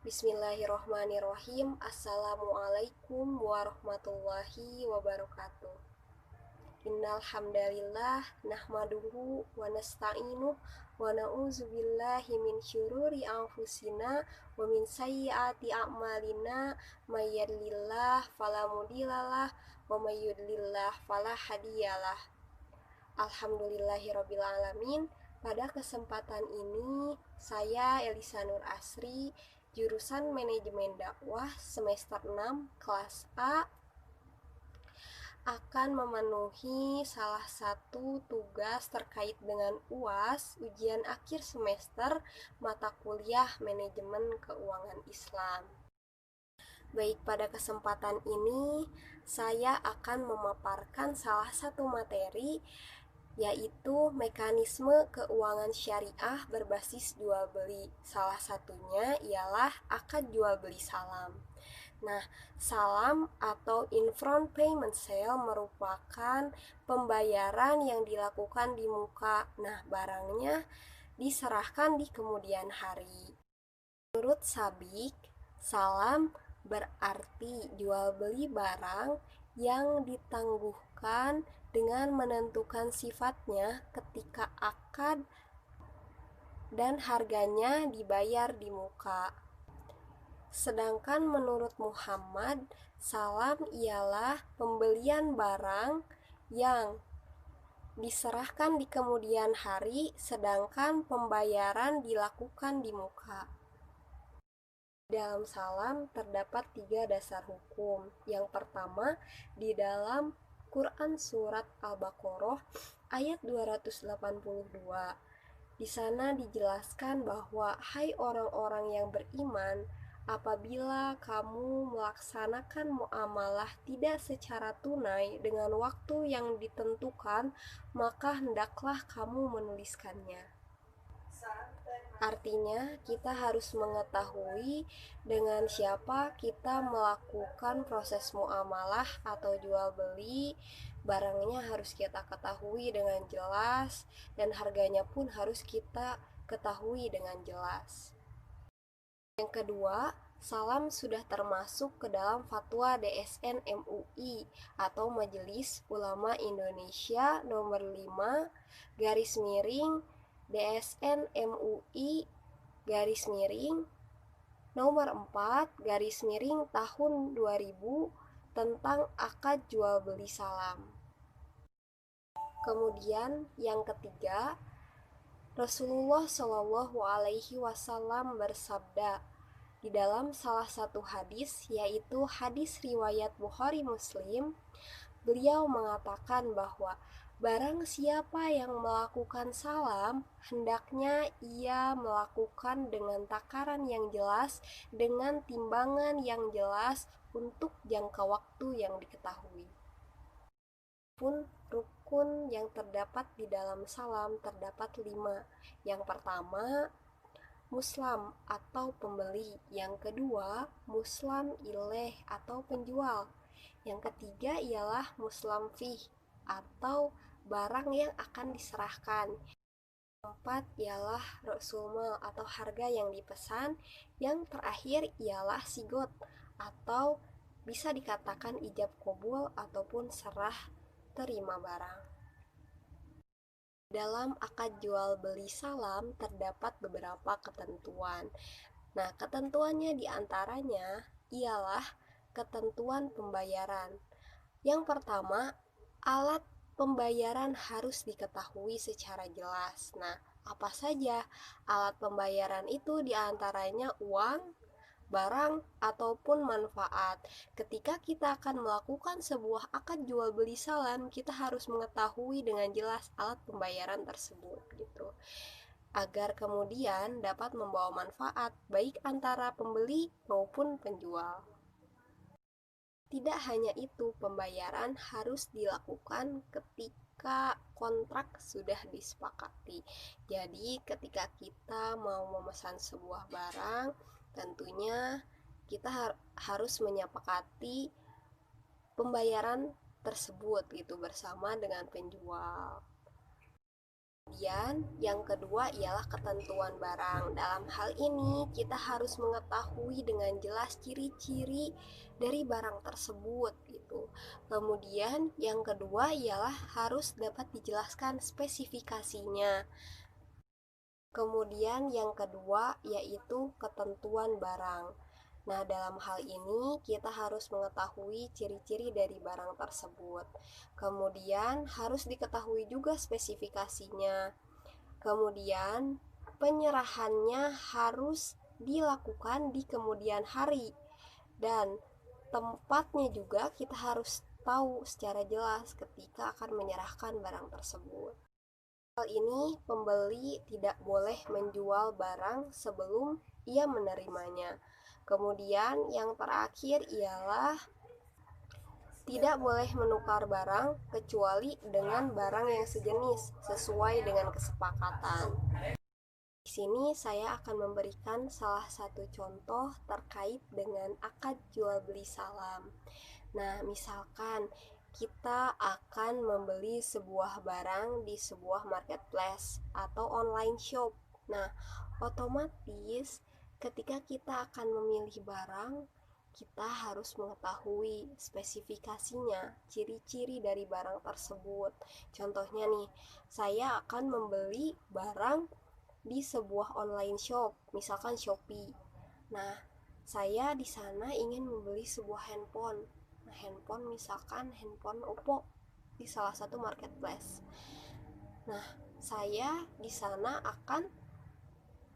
Bismillahirrohmanirrohim. Assalamualaikum warahmatullahi wabarakatuh. Innal hamdalillah nahmaduhu wa nasta'inuh wa na'udzubillahi min syururi anfusina wa min sayyiati a'malina may yahdihillahu fala mudhillalah wa may yudlillah fala hadiyalah. Alhamdulillahirabbil alamin. Pada kesempatan ini, saya Elisa Nur Asri, jurusan Manajemen Dakwah semester 6 kelas A, akan memenuhi salah satu tugas terkait dengan UAS, ujian akhir semester mata kuliah Manajemen Keuangan Islam. Baik, pada kesempatan ini saya akan memaparkan salah satu materi, yaitu mekanisme keuangan syariah berbasis jual beli. Salah satunya ialah akad jual beli salam. Nah, salam atau in-front payment sale merupakan pembayaran yang dilakukan di muka. Nah, barangnya diserahkan di kemudian hari. Menurut Sabik, salam berarti jual beli barang yang ditangguhkan dengan menentukan sifatnya ketika akad dan harganya dibayar di muka. Sedangkan menurut Muhammad, salam ialah pembelian barang yang diserahkan di kemudian hari, sedangkan pembayaran dilakukan di muka. Dalam salam terdapat 3 dasar hukum. Yang pertama, di dalam Quran surat Al-Baqarah ayat 282. Di sana dijelaskan bahwa hai orang-orang yang beriman, apabila kamu melaksanakan muamalah tidak secara tunai dengan waktu yang ditentukan, maka hendaklah kamu menuliskannya. Artinya, kita harus mengetahui dengan siapa kita melakukan proses muamalah atau jual beli. Barangnya harus kita ketahui dengan jelas, dan harganya pun harus kita ketahui dengan jelas. Yang kedua, salam sudah termasuk ke dalam fatwa DSN MUI atau Majelis Ulama Indonesia nomor 5 garis miring DSN MUI garis miring nomor 4 garis miring tahun 2000 tentang akad jual beli salam. Kemudian yang ketiga, Rasulullah Shallallahu Alaihi Wasallam bersabda di dalam salah satu hadis, yaitu hadis riwayat Bukhari Muslim. Beliau mengatakan bahwa barang siapa yang melakukan salam, hendaknya ia melakukan dengan takaran yang jelas, dengan timbangan yang jelas untuk jangka waktu yang diketahui. Pun rukun yang terdapat di dalam salam terdapat 5. Yang pertama, muslam atau pembeli. Yang kedua, muslam ilaih atau penjual. Yang ketiga ialah muslam fih atau barang yang akan diserahkan. Keempat ialah rasulmal atau harga yang dipesan. Yang terakhir ialah sigot atau bisa dikatakan ijab qabul ataupun serah terima barang. Dalam akad jual beli salam terdapat beberapa ketentuan. Nah, ketentuannya diantaranya ialah ketentuan pembayaran. Yang pertama, alat pembayaran harus diketahui secara jelas. Nah, apa saja alat pembayaran itu? Diantaranya uang, barang, ataupun manfaat. Ketika kita akan melakukan sebuah akad jual beli salam, kita harus mengetahui dengan jelas alat pembayaran tersebut gitu, agar kemudian dapat membawa manfaat baik antara pembeli maupun penjual. Tidak hanya itu, pembayaran harus dilakukan ketika kontrak sudah disepakati. Jadi ketika kita mau memesan sebuah barang, tentunya kita harus menyepakati pembayaran tersebut gitu bersama dengan penjual. Kemudian yang kedua ialah ketentuan barang. Dalam hal ini kita harus mengetahui dengan jelas ciri-ciri dari barang tersebut gitu. Kemudian yang kedua ialah harus dapat dijelaskan spesifikasinya. Kemudian yang kedua yaitu ketentuan barang. Nah, dalam hal ini kita harus mengetahui ciri-ciri dari barang tersebut. Kemudian harus diketahui juga spesifikasinya. Kemudian penyerahannya harus dilakukan di kemudian hari. Dan tempatnya juga kita harus tahu secara jelas ketika akan menyerahkan barang tersebut. Hal ini pembeli tidak boleh menjual barang sebelum ia menerimanya. Kemudian yang terakhir ialah tidak boleh menukar barang kecuali dengan barang yang sejenis sesuai dengan kesepakatan. Di sini saya akan memberikan salah satu contoh terkait dengan akad jual beli salam. Nah, misalkan kita akan membeli sebuah barang di sebuah marketplace atau online shop. Nah, otomatis ketika kita akan memilih barang, kita harus mengetahui spesifikasinya, ciri-ciri dari barang tersebut. Contohnya nih, saya akan membeli barang di sebuah online shop, misalkan Shopee. Nah, saya di sana ingin membeli sebuah handphone. Nah, handphone misalkan handphone Oppo di salah satu marketplace. Nah, saya di sana akan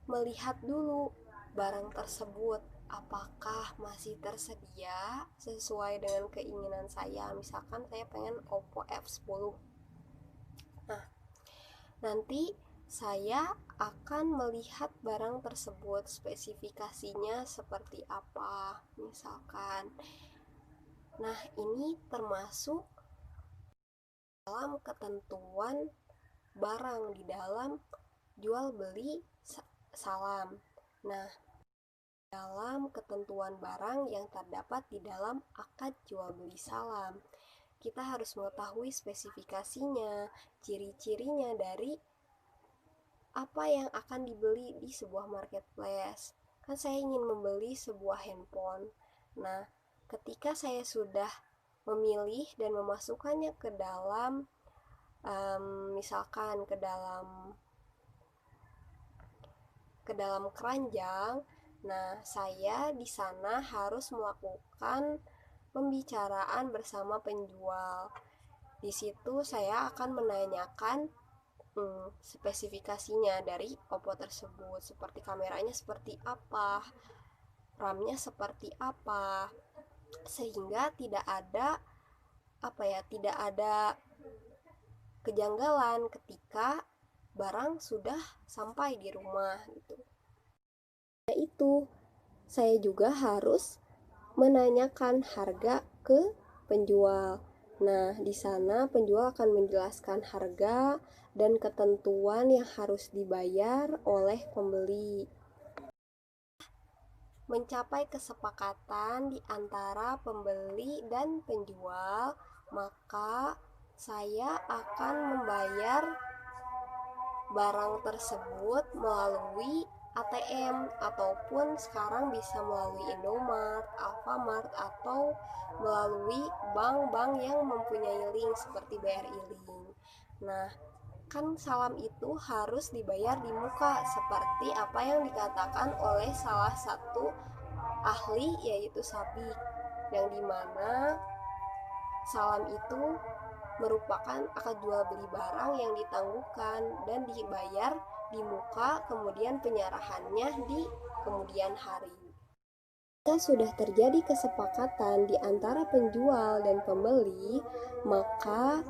melihat dulu barang tersebut apakah masih tersedia sesuai dengan keinginan saya. Misalkan saya pengen Oppo F10. Nah, nanti saya akan melihat barang tersebut spesifikasinya seperti apa misalkan. Nah, ini termasuk dalam ketentuan barang di dalam jual beli salam. Nah, dalam ketentuan barang yang terdapat di dalam akad jual beli salam, kita harus mengetahui spesifikasinya, ciri-cirinya dari apa yang akan dibeli di sebuah marketplace. Kan saya ingin membeli sebuah handphone. Nah, ketika saya sudah memilih dan memasukkannya ke dalam misalkan ke dalam keranjang. Nah, saya di sana harus melakukan pembicaraan bersama penjual. Di situ saya akan menanyakan spesifikasinya dari Oppo tersebut, seperti kameranya seperti apa, RAM-nya seperti apa, sehingga tidak ada kejanggalan ketika barang sudah sampai di rumah gitu. Itu saya juga harus menanyakan harga ke penjual. Nah, di sana penjual akan menjelaskan harga dan ketentuan yang harus dibayar oleh pembeli. Mencapai kesepakatan di antara pembeli dan penjual, maka saya akan membayar barang tersebut melalui ATM ataupun sekarang bisa melalui Indomart, Alfamart atau melalui bank-bank yang mempunyai link seperti BRI Link. Nah, kan salam itu harus dibayar di muka seperti apa yang dikatakan oleh salah satu ahli yaitu Sabik, yang dimana salam itu merupakan akad jual beli barang yang ditangguhkan dan dibayar di muka, kemudian penyerahannya di kemudian hari. Jika sudah terjadi kesepakatan di antara penjual dan pembeli, maka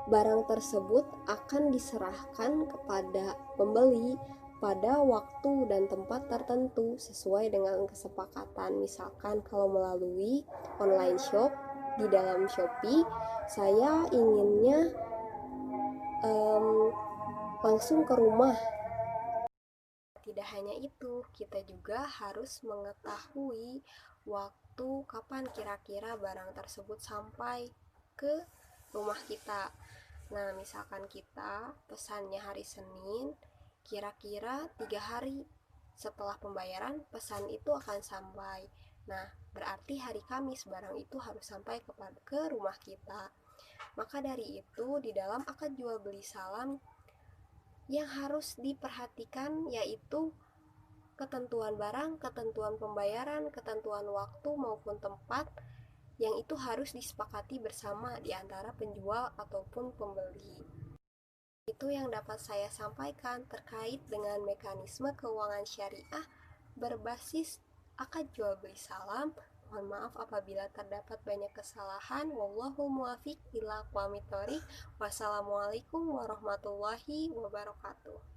barang tersebut akan diserahkan kepada pembeli pada waktu dan tempat tertentu sesuai dengan kesepakatan. Misalkan kalau melalui online shop di dalam Shopee, saya inginnya langsung ke rumah. Tidak hanya itu, kita juga harus mengetahui waktu kapan kira-kira barang tersebut sampai ke rumah kita. Nah, misalkan kita pesannya hari Senin, kira-kira 3 hari setelah pembayaran pesan itu akan sampai. Nah, berarti hari Kamis barang itu harus sampai ke rumah kita. Maka dari itu, di dalam akad jual beli salam yang harus diperhatikan yaitu ketentuan barang, ketentuan pembayaran, ketentuan waktu maupun tempat yang itu harus disepakati bersama di antara penjual ataupun pembeli. Itu yang dapat saya sampaikan terkait dengan mekanisme keuangan syariah berbasis akad jual beli salam. Mohon maaf apabila terdapat banyak kesalahan. Wallahu muwaffiq ila aqwamit thoriq. Wassalamualaikum warahmatullahi wabarakatuh.